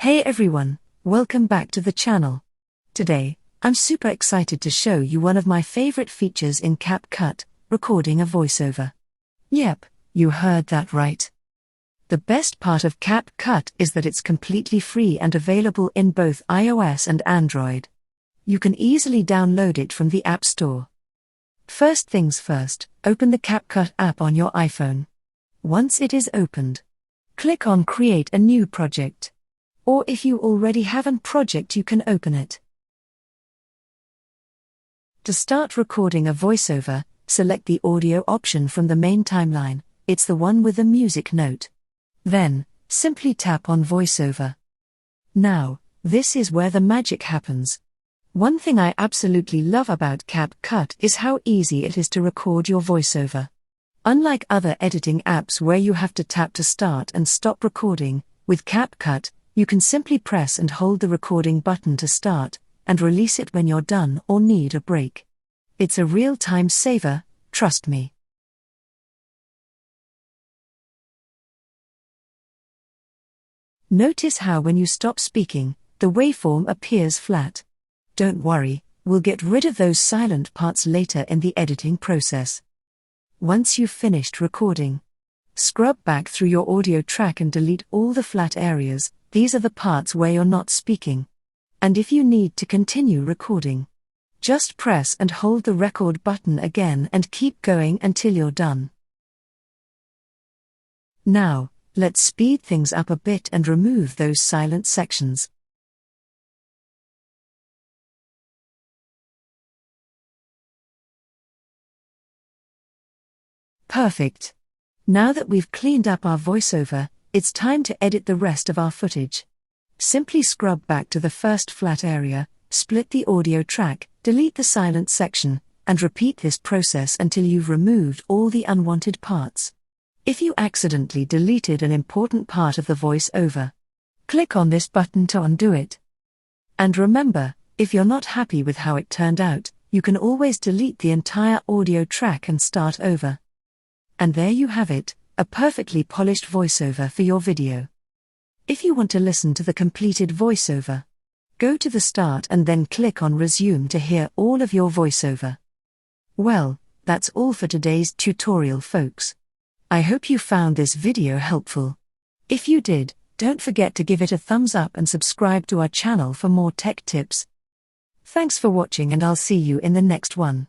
Hey everyone, welcome back to the channel. Today, I'm super excited to show you one of my favorite features in Capcut, recording a voiceover. Yep, you heard that right. The best part of Capcut is that it's completely free and available in both iOS and Android. You can easily download it from the App Store. First things first, open the Capcut app on your iPhone. Once it is opened, click on Create a New Project. Or if you already have a project, you can open it. To start recording a voiceover, select the audio option from the main timeline. It's the one with the music note. Then, simply tap on voiceover. Now, this is where the magic happens. One thing I absolutely love about Capcut is how easy it is to record your voiceover. Unlike other editing apps where you have to tap to start and stop recording, with Capcut, you can simply press and hold the recording button to start, and release it when you're done or need a break. It's a real time saver, trust me. Notice how when you stop speaking, the waveform appears flat. Don't worry, we'll get rid of those silent parts later in the editing process. Once you've finished recording, scrub back through your audio track and delete all the flat areas. These are the parts where you're not speaking. And if you need to continue recording, just press and hold the record button again and keep going until you're done. Now, let's speed things up a bit and remove those silent sections. Perfect. Now that we've cleaned up our voiceover, it's time to edit the rest of our footage. Simply scrub back to the first flat area, split the audio track, delete the silent section, and repeat this process until you've removed all the unwanted parts. If you accidentally deleted an important part of the voiceover, click on this button to undo it. And remember, if you're not happy with how it turned out, you can always delete the entire audio track and start over. And there you have it, a perfectly polished voiceover for your video. If you want to listen to the completed voiceover, go to the start and then click on Resume to hear all of your voiceover. Well, that's all for today's tutorial, folks. I hope you found this video helpful. If you did, don't forget to give it a thumbs up and subscribe to our channel for more tech tips. Thanks for watching, and I'll see you in the next one.